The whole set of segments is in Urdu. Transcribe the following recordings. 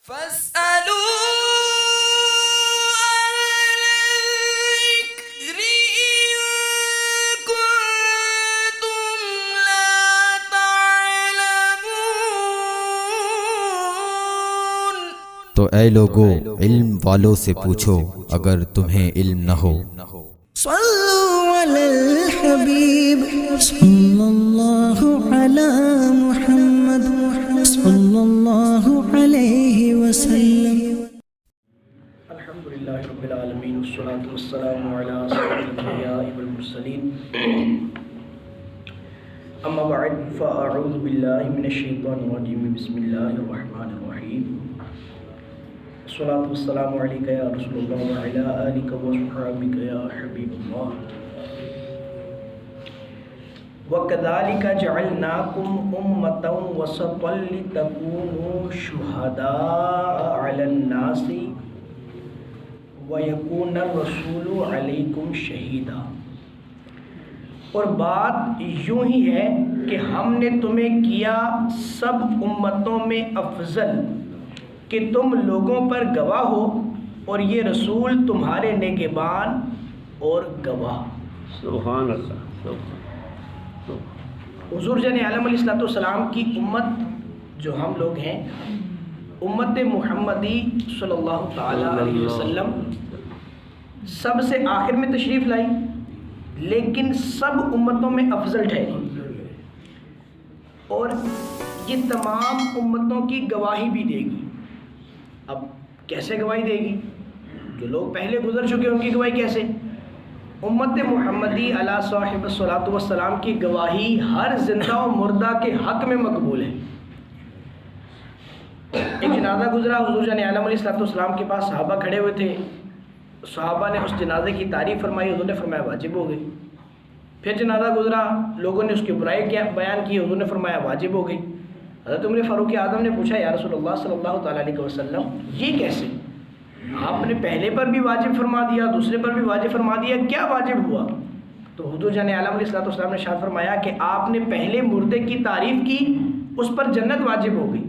فاسألوا الذكر إن كنتم لا تعلمون۔ تو اے لوگو علم والوں سے پوچھو اگر تمہیں علم نہ ہو۔ صلوا علی الحبیب صلی اللہ علی محمد صلی اللہ علیہ وسلم۔ الحمدللہ رب العالمین والصلاة والسلام علی سید الانبیاء والمرسلین، اما بعد فاعوذ باللہ من الشیطان الرجیم، بسم اللہ الرحمن الرحیم۔ الصلاة والسلام علیکہ یا رسول اللہ وعلی آلک وصحابک یا حبیب اللہ۔ وَكَذَلِكَ جَعَلْنَاكُمْ أُمَّةً وَسَطًا لِتَكُونُوا شُهَدَاءَ عَلَى النَّاسِ وَيَكُونَ الرَّسُولُ عَلَيْكُمْ شَهِيدًا۔ اور بات یوں ہی ہے کہ ہم نے تمہیں کیا سب امتوں میں افضل کہ تم لوگوں پر گواہ ہو، اور یہ رسول تمہارے نگہبان اور گواہ۔ سبحان اللہ۔ حضور جان عالم علیہ السلام کی امت جو ہم لوگ ہیں، امت محمدی صلی اللہ تعالی علیہ وسلم سب سے آخر میں تشریف لائی، لیکن سب امتوں میں افضل ٹھہری، اور یہ تمام امتوں کی گواہی بھی دے گی۔ اب کیسے گواہی دے گی؟ جو لوگ پہلے گزر چکے ان کی گواہی کیسے؟ امت محمدی علی صاحب الصلاۃ والسلام کی گواہی ہر زندہ و مردہ کے حق میں مقبول ہے۔ ایک جنازہ گزرا، حضور جان عالم علیہ السلام کے پاس صحابہ کھڑے ہوئے تھے، صحابہ نے اس جنازے کی تعریف فرمائی، حضور نے فرمایا واجب ہو گئی۔ پھر جنازہ گزرا، لوگوں نے اس کی برائی بیان کی، حضور نے فرمایا واجب ہو گئی۔ حضرت عمر فاروق اعظم نے پوچھا یا رسول اللہ صلی اللہ تعالیٰ علیہ وسلم یہ کیسے؟ آپ نے پہلے پر بھی واجب فرما دیا، دوسرے پر بھی واجب فرما دیا، کیا واجب ہوا؟ تو حضور جان عالم علیہ السلام نے ارشاد فرمایا کہ آپ نے پہلے مردے کی تعریف کی، اس پر جنت واجب ہو گئی،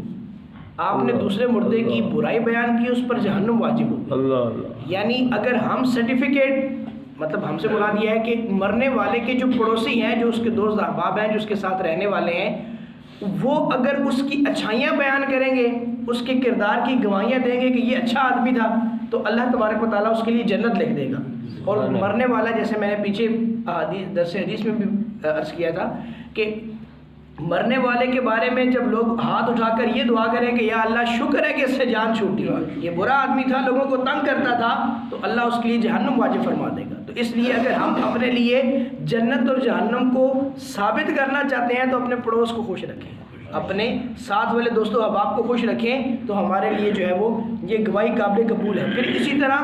آپ نے دوسرے مردے کی برائی بیان کی، اس پر جہنم واجب ہو گئی۔ اللہ اللہ۔ یعنی اگر ہم سرٹیفکیٹ، مطلب ہم سے مراد یہ ہے کہ مرنے والے کے جو پڑوسی ہیں، جو اس کے دوست احباب ہیں، جو اس کے ساتھ رہنے والے ہیں، وہ اگر اس کی اچھائیاں بیان کریں گے، اس کے کردار کی گواہیاں دیں گے کہ یہ اچھا آدمی تھا، تو اللہ تبارک و تعالیٰ اس کے لیے جنت لکھ دے گا۔ اور مرنے والا، جیسے میں نے پیچھے درس حدیث میں بھی عرض کیا تھا کہ مرنے والے کے بارے میں جب لوگ ہاتھ اٹھا کر یہ دعا کریں کہ یا اللہ شکر ہے کہ اس سے جان چھوٹی، یہ برا آدمی تھا، لوگوں کو تنگ کرتا تھا، تو اللہ اس کے لیے جہنم واجب فرما دے گا۔ تو اس لیے اگر ہم اپنے لیے جنت اور جہنم کو ثابت کرنا چاہتے ہیں تو اپنے پڑوس کو خوش رکھیں، اپنے ساتھ والے دوستوں احباب کو خوش رکھیں، تو ہمارے لیے جو ہے وہ یہ گواہی قابل قبول ہے۔ پھر اسی طرح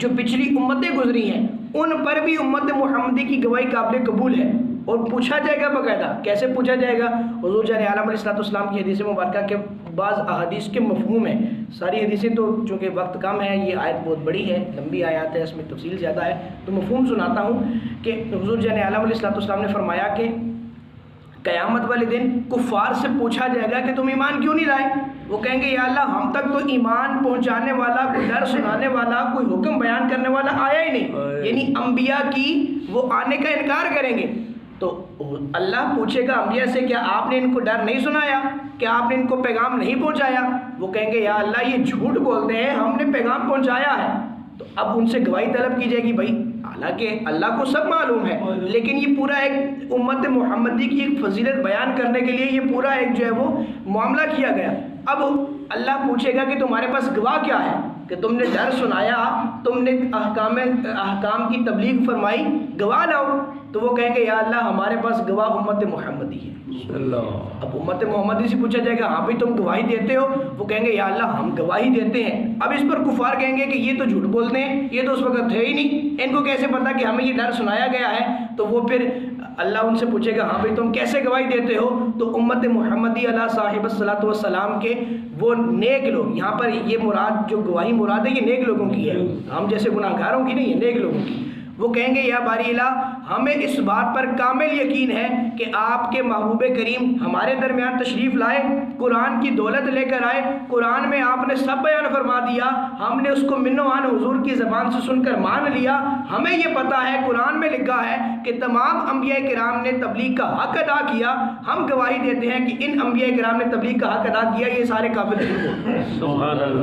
جو پچھلی امتیں گزری ہیں ان پر بھی امت محمدی کی گواہی قابل قبول ہے، اور پوچھا جائے گا باقاعدہ۔ کیسے پوچھا جائے گا؟ حضور جان عالم علیہ السلام کی حدیث مبارکہ کے بعض احادیث کے مفہوم ہیں، ساری حدیثیں تو چونکہ وقت کم ہے، یہ آیت بہت بڑی ہے، لمبی آیات ہے، اس میں تفصیل زیادہ ہے، تو مفہوم سناتا ہوں کہ حضور جان عالم علیہ السلام نے فرمایا کہ قیامت والے دن کفار سے پوچھا جائے گا کہ تم ایمان کیوں نہیں لائے؟ وہ کہیں گے یا اللہ ہم تک تو ایمان پہنچانے والا، کوئی ڈر سنانے والا، کوئی حکم بیان کرنے والا آیا ہی نہیں، یعنی انبیاء کی وہ آنے کا انکار کریں گے۔ تو اللہ پوچھے گا انبیاء سے کیا آپ نے ان کو ڈر نہیں سنایا، کیا آپ نے ان کو پیغام نہیں پہنچایا؟ وہ کہیں گے یا اللہ یہ جھوٹ بولتے ہیں، ہم نے پیغام پہنچایا ہے۔ تو اب ان سے گواہی طلب کی جائے گی، بھائی حالانکہ اللہ کو سب معلوم ہے، لیکن یہ پورا ایک امت محمدی کی ایک فضیلت بیان کرنے کے لیے یہ پورا ایک جو ہے وہ معاملہ کیا گیا۔ اب اللہ پوچھے گا کہ تمہارے پاس گواہ کیا ہے کہ تم نے ڈر سنایا، تم نے احکام کی تبلیغ فرمائی، گواہ لاؤ۔ تو وہ کہیں گے یا اللہ ہمارے پاس گواہ امت محمدی ہے۔ اب امت محمدی سے پوچھا جائے گا ہاں بھائی تم گواہی دیتے ہو؟ وہ کہیں گے یا اللہ ہم گواہی دیتے ہیں۔ اب اس پر کفار کہیں گے کہ یہ تو جھوٹ بولتے ہیں، یہ تو اس وقت تھے ہی نہیں، ان کو کیسے پتا کہ ہمیں یہ ڈر سنایا گیا ہے؟ تو وہ پھر اللہ ان سے پوچھے گا ہاں بھائی تم کیسے گواہی دیتے ہو؟ تو امت محمدی علیہ صاحب الصلاۃ والسلام کے وہ نیک لوگ، یہاں پر یہ مراد جو گواہی مراد ہے یہ نیک لوگوں کی ہے، ہم جیسے گناہ گاروں کی نہیں ہے، نیک لوگوں کی۔ وہ کہیں گے یا باری الہ ہمیں اس بات پر کامل یقین ہے کہ آپ کے محبوب کریم ہمارے درمیان تشریف لائے، قرآن کی دولت لے کر آئے، قرآن میں آپ نے سب بیان فرما دیا، ہم نے اس کو من و عن حضور کی زبان سے سن کر مان لیا، ہمیں یہ پتہ ہے قرآن میں لکھا ہے کہ تمام انبیاء کرام نے تبلیغ کا حق ادا کیا، ہم گواہی دیتے ہیں کہ ان انبیاء کرام نے تبلیغ کا حق ادا کیا، یہ سارے کافر نہیں ہو۔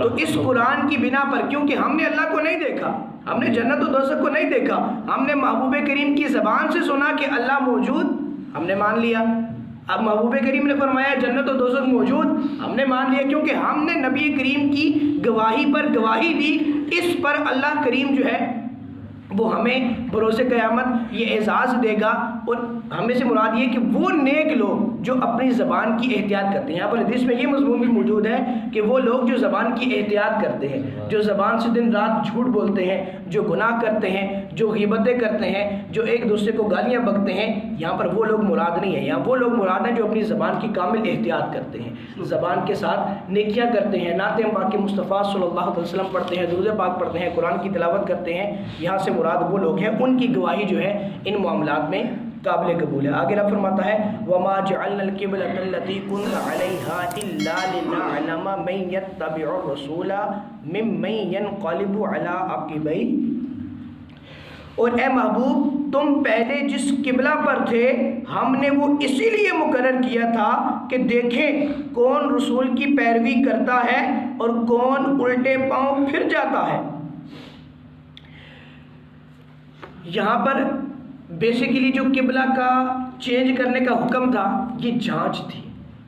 تو اس قرآن کی بنا پر، کیونکہ ہم نے اللہ کو نہیں دیکھا، ہم نے جنت و دوزخ کو نہیں دیکھا، ہم نے محبوب کریم کی زبان سے سنا کہ اللہ موجود، ہم نے مان لیا۔ اب محبوب کریم نے فرمایا جنت و دوزخ موجود، ہم نے مان لیا، کیونکہ ہم نے نبی کریم کی گواہی پر گواہی دی۔ اس پر اللہ کریم جو ہے وہ ہمیں بروز قیامت یہ اعزاز دے گا، اور ہمیں سے مراد یہ کہ وہ نیک لوگ جو اپنی زبان کی احتیاط کرتے ہیں، یہاں پر حدیث میں یہ مضمون بھی موجود ہے کہ وہ لوگ جو زبان کی احتیاط کرتے ہیں، جو زبان سے دن رات جھوٹ بولتے ہیں، جو گناہ کرتے ہیں، جو غیبتیں کرتے ہیں، جو ایک دوسرے کو گالیاں بکتے ہیں، یہاں پر وہ لوگ مراد نہیں ہیں، یہاں وہ لوگ مراد ہیں جو اپنی زبان کی کامل احتیاط کرتے ہیں، زبان کے ساتھ نیکیاں کرتے ہیں، نعت پاک مصطفیٰ صلی اللہ علیہ وسلم پڑھتے ہیں، درود پاک پڑھتے ہیں، قرآن کی تلاوت کرتے ہیں، یہاں سے مراد وہ لوگ ہیں، ان کی گواہی جو ہے ان معاملات میں قابل قبول ہے۔ آگے رب فرماتا ہے وَمَا جَعَلْنَا الْقِبْلَةَ الَّتِي كُنْتَ عَلَيْهَا إِلَّا لِنَعْلَمَ مَن يَتَّبِعُ الرَّسُولَ مِمَّن يَنقَلِبُ عَلَىٰ عَقِبَيْهِ، اور اے محبوب تم پہلے جس قبلہ پر تھے ہم نے وہ اسی لیے مقرر کیا تھا کہ دیکھیں کون رسول کی پیروی کرتا ہے اور کون الٹے پاؤں پھر جاتا ہے۔ یہاں پر بیسیکلی جو قبلہ کا چینج کرنے کا حکم تھا یہ جانچ تھی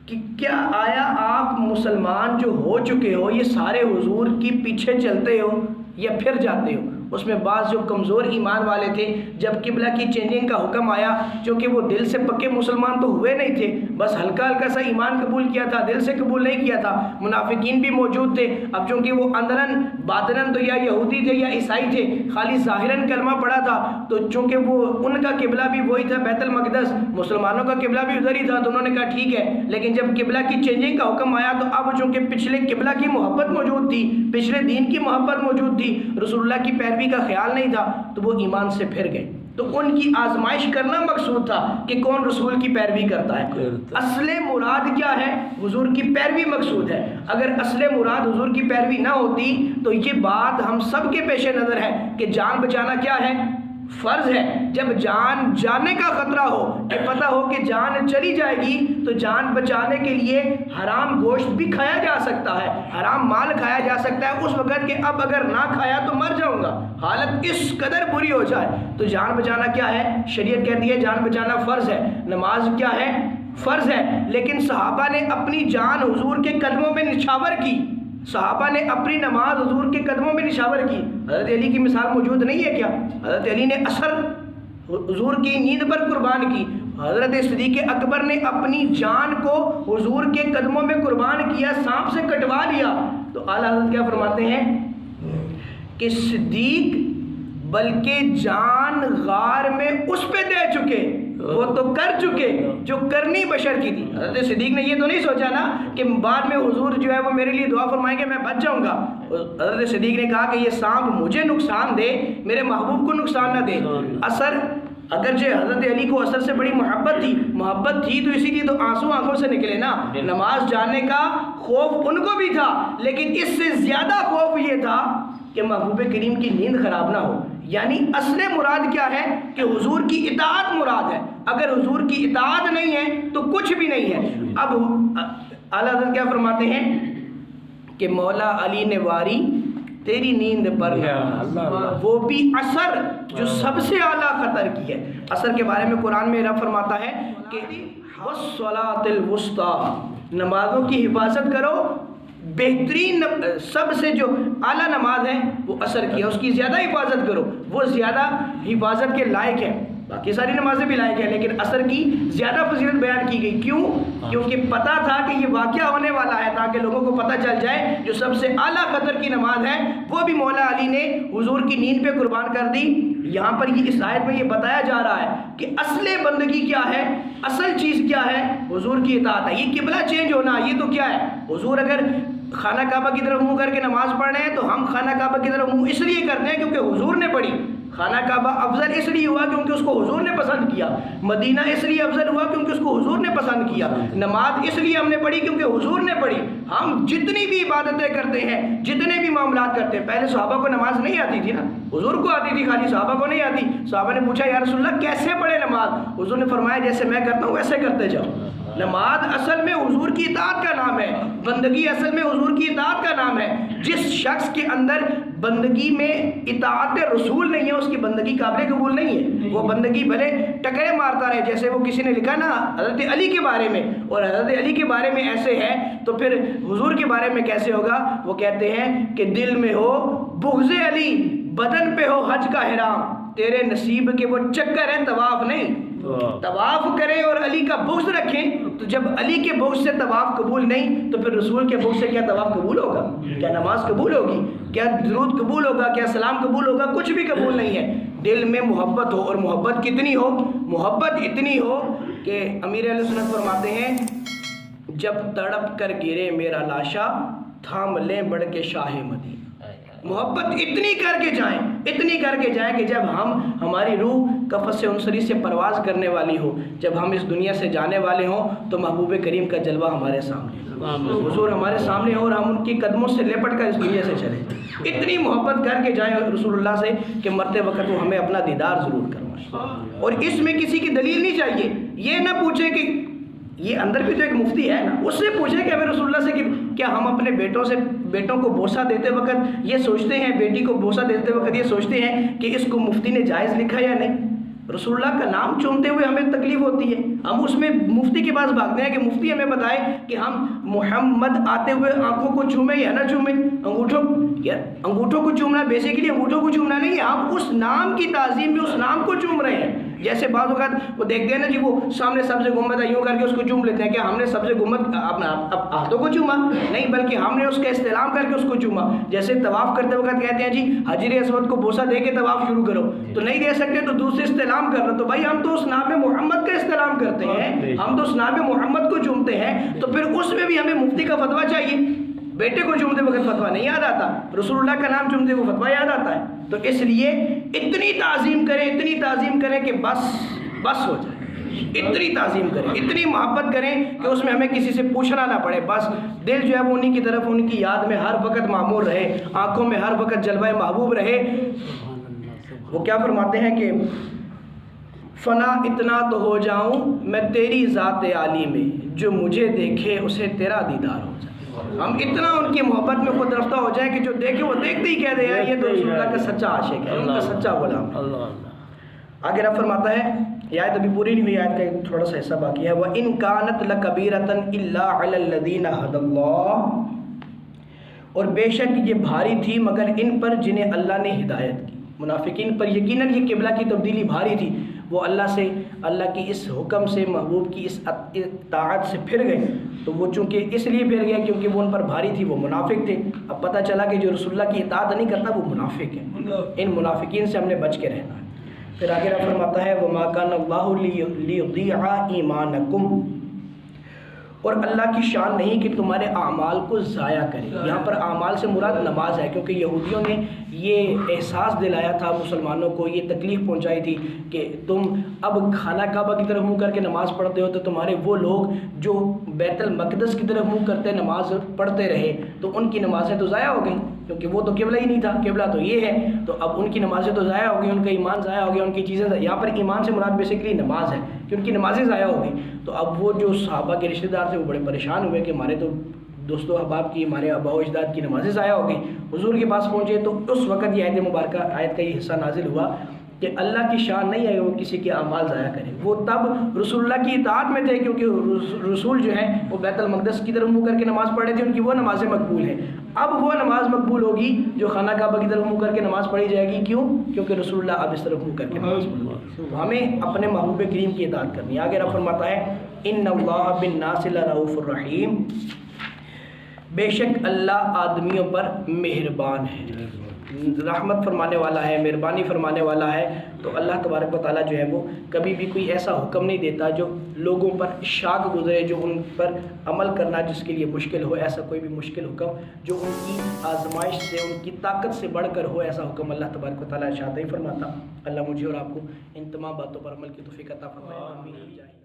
کہ کیا آیا آپ مسلمان جو ہو چکے ہو یہ سارے حضور کی پیچھے چلتے ہو یا پھر جاتے ہو۔ اس میں بعض جو کمزور ایمان والے تھے جب قبلہ کی چینجنگ کا حکم آیا، چونکہ وہ دل سے پکے مسلمان تو ہوئے نہیں تھے، بس ہلکا ہلکا سا ایمان قبول کیا تھا، دل سے قبول نہیں کیا تھا، منافقین بھی موجود تھے۔ اب چونکہ وہ اندرن باطنن تو یا یہودی تھے یا عیسائی تھے، خالی ظاہراً کلمہ پڑھا تھا، تو چونکہ وہ ان کا قبلہ بھی وہی تھا بیت المقدس، مسلمانوں کا قبلہ بھی ادھر ہی تھا، تو انہوں نے کہا ٹھیک ہے، لیکن جب قبلہ کی چینجنگ کا حکم آیا تو اب چونکہ پچھلے قبلہ کی محبت موجود تھی، پچھلے دین کی محبت موجود تھی، رسول اللہ کی پیروی کا خیال نہیں تھا، تو وہ ایمان سے پھر گئے۔ تو ان کی آزمائش کرنا مقصود تھا کہ کون رسول کی پیروی کرتا ہے۔ اصل مراد کیا ہے؟ حضور کی پیروی مقصود ہے۔ اگر اصل مراد حضور کی پیروی نہ ہوتی تو یہ بات ہم سب کے پیش نظر ہے کہ جان بچانا کیا ہے؟ فرض ہے۔ جب جان جانے کا خطرہ ہو کہ پتہ ہو کہ جان چلی جائے گی تو جان بچانے کے لیے حرام گوشت بھی کھایا جا سکتا ہے، حرام مال کھایا جا سکتا ہے اس وقت کہ اب اگر نہ کھایا تو مر جاؤں گا، حالت اس قدر بری ہو جائے تو جان بچانا کیا ہے؟ شریعت کہتی ہے جان بچانا فرض ہے۔ نماز کیا ہے؟ فرض ہے۔ لیکن صحابہ نے اپنی جان حضور کے قدموں میں نچھاور کی، صحابہ نے اپنی نماز حضور کے قدموں میں نشاور کی۔ حضرت علی کی مثال موجود نہیں ہے کیا؟ حضرت علی نے عصر حضور کی نیند پر قربان کی، حضرت صدیق اکبر نے اپنی جان کو حضور کے قدموں میں قربان کیا، سانپ سے کٹوا لیا۔ تو اعلیٰ حضرت کیا فرماتے ہیں کہ صدیق بلکہ جان غار میں اس پہ دے چکے، وہ تو کر چکے جو کرنی بشر کی تھی۔ حضرت صدیق نے یہ تو نہیں سوچا نا کہ بعد میں حضور جو ہے وہ میرے لیے دعا فرمائیں گے میں بچ جاؤں گا۔ حضرت صدیق نے کہا کہ یہ سانپ مجھے نقصان دے، میرے محبوب کو نقصان نہ دے۔ اثر اگرچہ حضرت علی کو اثر سے بڑی محبت تھی تو اسی لیے تو آنسو آنکھوں سے نکلے نا۔ نماز جانے کا خوف ان کو بھی تھا، لیکن اس سے زیادہ خوف یہ تھا کہ محبوب کریم کی نیند خراب نہ ہو۔ یعنی اصل مراد کیا ہے کہ حضور کی اطاعت مراد ہے، اگر حضور کی اطاعت نہیں ہے تو کچھ بھی نہیں ہے۔ اب اعلیٰ حضرت کیا فرماتے ہیں کہ مولا علی نے واری تیری نیند پر وہ بھی عصر جو سب سے اعلیٰ خطر کی ہے۔ عصر کے بارے میں قرآن میں رب فرماتا ہے کہ والصلاۃ الوسطی، نمازوں کی حفاظت کرو، بہترین سب سے جو اعلیٰ نماز ہے وہ عصر کی ہے، اس کی زیادہ حفاظت کرو، وہ زیادہ حفاظت کے لائق ہے۔ باقی ساری نمازیں بھی لائق ہیں لیکن عصر کی زیادہ فضیلت بیان کی گئی۔ کیوں؟ کیونکہ پتہ تھا کہ یہ واقعہ ہونے والا ہے، تاکہ لوگوں کو پتہ چل جائے جو سب سے اعلیٰ قدر کی نماز ہے وہ بھی مولا علی نے حضور کی نیند پہ قربان کر دی۔ یہاں پر یہ اس آیت میں یہ بتایا جا رہا ہے کہ اصل بندگی کیا ہے، اصل چیز کیا ہے؟ حضور کی اطاعت ہے۔ یہ قبلہ چینج ہونا یہ تو کیا ہے؟ حضور اگر خانہ کعبہ کی طرف منہ کر کے نماز پڑھ رہے ہیں تو ہم خانہ کعبہ کی طرف منہ اس لیے کرتے ہیں کیونکہ حضور نے پڑھی۔ خانہ کعبہ افضل اس لیے ہوا کیونکہ اس کو حضور نے پسند کیا، مدینہ اس لیے افضل ہوا کیونکہ اس کو حضور نے پسند کیا، نماز اس لیے ہم نے پڑھی کیونکہ حضور نے پڑھی۔ ہم جتنی بھی عبادتیں کرتے ہیں، جتنے بھی معاملات کرتے ہیں، پہلے صحابہ کو نماز نہیں آتی تھی نا، حضور کو آتی تھی، خالی صحابہ کو نہیں آتی۔ صحابہ نے پوچھا یا رسول اللہ کیسے پڑھے نماز؟ حضور نے فرمایا جیسے میں کرتا ہوں ویسے کرتے جاؤ۔ نماز اصل میں حضور کی اطاعت کا نام ہے، بندگی اصل میں حضور کی اطاعت کا نام ہے۔ جس شخص کے اندر بندگی میں اطاعت رسول نہیں ہے، اس کی بندگی قابل قبول نہیں ہے۔ وہ بندگی بھلے ٹکرے مارتا رہے، جیسے وہ کسی نے لکھا نا حضرت علی کے بارے میں، اور حضرت علی کے بارے میں ایسے ہے تو پھر حضور کے بارے میں کیسے ہوگا؟ وہ کہتے ہیں کہ دل میں ہو بغض علی، بدن پہ ہو حج کا احرام، تیرے نصیب کے وہ چکر ہے طواف نہیں۔ طواف کریں اور علی کا بغض رکھیں، تو جب علی کے بغض سے طواف قبول نہیں تو پھر رسول کے بغض سے کیا طواف قبول ہوگا؟ کیا نماز قبول ہوگی؟ کیا درود قبول ہوگا؟ کیا سلام قبول ہوگا؟ کچھ بھی قبول نہیں ہے۔ دل میں محبت ہو، اور محبت کتنی ہو؟ محبت اتنی ہو کہ امیر اہل سنت فرماتے ہیں جب تڑپ کر گرے میرا لاشا، تھام لیں بڑھ کے شاہ مدینہ۔ محبت اتنی کر کے جائیں، اتنی کر کے جائیں کہ جب ہماری روح قفس عنصری سے پرواز کرنے والی ہو، جب ہم اس دنیا سے جانے والے ہوں تو محبوب کریم کا جلوہ ہمارے سامنے، حضور ہمارے سامنے ہو اور ہم ان کے قدموں سے لپٹ کر اس دنیا سے چلیں۔ اتنی محبت کر کے جائیں رسول اللہ سے کہ مرتے وقت وہ ہمیں اپنا دیدار ضرور کروائیں۔ اور اس میں کسی کی دلیل نہیں چاہیے، یہ نہ پوچھے کہ یہ اندر بھی تو ایک مفتی ہے نا، اس سے پوچھے کہ ہمیں رسول اللہ سے کہ کیا ہم اپنے بیٹوں کو بوسہ دیتے وقت یہ سوچتے ہیں، بیٹی کو بوسہ دیتے وقت یہ سوچتے ہیں کہ اس کو مفتی نے جائز لکھا یا نہیں؟ رسول اللہ کا نام چومتے ہوئے ہمیں تکلیف ہوتی ہے، ہم اس میں مفتی کے پاس بھاگتے ہیں کہ مفتی ہمیں بتائے کہ ہم محمد آتے ہوئے آنکھوں کو چومیں یا نہ چومیں، انگوٹھوں کو چومنا بیسیکلی انگوٹھوں کو چومنا نہیں ہے، ہم اس نام کی تعظیم میں اس نام کو چوم رہے ہیں۔ جیسے بعض اوقات وہ دیکھتے ہیں نا جی، وہ سامنے سبز گنبد ہے، یوں کر کے اس کو چوم لیتے ہیں، کیا ہم نے سبز گنبد اپنا ہاتھوں کو چوما؟ نہیں، بلکہ ہم نے اس کا استعلام کر کے اس کو چوما۔ جیسے طواف کرتے وقت کہتے ہیں جی حجر اسود کو بوسہ دے کے طواف شروع کرو، تو نہیں دے سکتے تو دوسرے استعلام کر رہے، تو بھائی ہم تو اس نام محمد کا استعلام کرتے ہیں، ہم تو اس نام محمد کو چومتے ہیں، تو پھر اس میں بھی ہمیں مفتی کا فتویٰ چاہیے۔ بیٹے کو چومتے وقت فتویٰ نہیں یاد آتا، رسول اللہ کا نام چومتے وہ فتویٰ یاد آتا ہے۔ تو اس لیے اتنی تعظیم کریں، اتنی تعظیم کریں کہ بس ہو جائے، اتنی تعظیم کریں، اتنی محبت کریں کہ اس میں ہمیں کسی سے پوچھنا نہ پڑے، بس دل جو ہے وہ انہی کی طرف، ان کی یاد میں ہر وقت معمور رہے، آنکھوں میں ہر وقت جلوہ محبوب رہے۔ وہ کیا فرماتے ہیں کہ فنا اتنا تو ہو جاؤں میں تیری ذات عالی میں، جو مجھے دیکھے اسے تیرا دیدار ہو جائے۔ ہم اتنا ان کی محبت میں خود رفتہ ہو جائیں کہ جو دیکھے وہ دیکھتے ہی کہہ دے یار یہ تو رسول اللہ کا سچا عاشق ہے، ان کا سچا غلام ہے۔ آگے رب فرماتا ہے، یہ آیت ابھی پوری نہیں ہوئی، آیت کا ایک تھوڑا سا حصہ باقی ہے، وَإِن كَانَتْ لَكَبِيرَةً إِلَّا عَلَى الَّذِينَ هَدَى اللَّهُ، اور بے شک یہ بھاری تھی مگر ان پر جنہیں اللہ نے ہدایت کی۔ منافقین پر یقیناً یہ قبلہ کی تبدیلی بھاری تھی، وہ اللہ کی اس حکم سے، محبوب کی اس اطاعت سے پھر گئے، تو وہ چونکہ اس لیے پھر گئے کیونکہ وہ ان پر بھاری تھی، وہ منافق تھے۔ اب پتہ چلا کہ جو رسول اللہ کی اطاعت نہیں کرتا وہ منافق ہے، ان منافقین سے ہم نے بچ کے رہنا ہے۔ پھر آگے رب فرماتا ہے وَمَا كَانَ اللَّهُ لِيُضِيعَ إِيمَانَكُمْ، اور اللہ کی شان نہیں کہ تمہارے اعمال کو ضائع کرے۔ یہاں پر اعمال سے مراد نماز ہے، کیونکہ یہودیوں نے یہ احساس دلایا تھا مسلمانوں کو، یہ تکلیف پہنچائی تھی کہ تم اب خانہ کعبہ کی طرف منہ کر کے نماز پڑھتے ہو، تو تمہارے وہ لوگ جو بیت المقدس کی طرف منہ کرتے نماز پڑھتے رہے تو ان کی نمازیں تو ضائع ہو گئیں، کیونکہ وہ تو قبلہ ہی نہیں تھا، قبلہ تو یہ ہے، تو اب ان کی نمازیں تو ضائع ہو گئی، ان کا ایمان ضائع ہو گیا، ان کی چیزیں، یہاں پر ایمان سے مراد بیسیکلی نماز ہے کہ ان کی نمازیں ضائع ہو گئی۔ تو اب وہ جو صحابہ کے رشتہ دار تھے وہ بڑے پریشان ہوئے کہ ہمارے تو دوستوں احباب کی، ہمارے آباء و اجداد کی نمازیں ضائع ہو گئی۔ حضور کے پاس پہنچے تو اس وقت یہ آیت مبارکہ، آیت کا یہ حصہ نازل ہوا کہ اللہ کی شان نہیں ہے وہ کسی کے اعمال ضائع کرے۔ وہ تب رسول اللہ کی اطاعت میں تھے کیونکہ رسول جو ہیں وہ بیت المقدس کی طرف منہ کر کے نماز پڑھے تھے، ان کی وہ نمازیں مقبول ہیں۔ اب وہ نماز مقبول ہوگی جو خانہ کعبہ کی طرف منہ کر کے نماز پڑھی جائے گی، کیوں؟ کیونکہ رسول اللہ اب اس طرف منہ کر کے نماز پڑھے۔ ہمیں اپنے محبوب کریم کی اطاعت کرنی ہے۔ آگے رب فرماتا ہے ان اللہ بالناس لرؤوف الرحیم، بے شک اللہ آدمیوں پر مہربان ہے۔ رحمت فرمانے والا ہے، مہربانی فرمانے والا ہے، تو اللہ تبارک و تعالیٰ جو ہے وہ کبھی بھی کوئی ایسا حکم نہیں دیتا جو لوگوں پر شاق گزرے، جو ان پر عمل کرنا جس کے لیے مشکل ہو، ایسا کوئی بھی مشکل حکم جو ان کی آزمائش سے، ان کی طاقت سے بڑھ کر ہو، ایسا حکم اللہ تبارک و تعالیٰ ارشاد نہیں فرماتا۔ اللہ مجھے اور آپ کو ان تمام باتوں پر عمل کی توفیق عطا فرمائے، آمین۔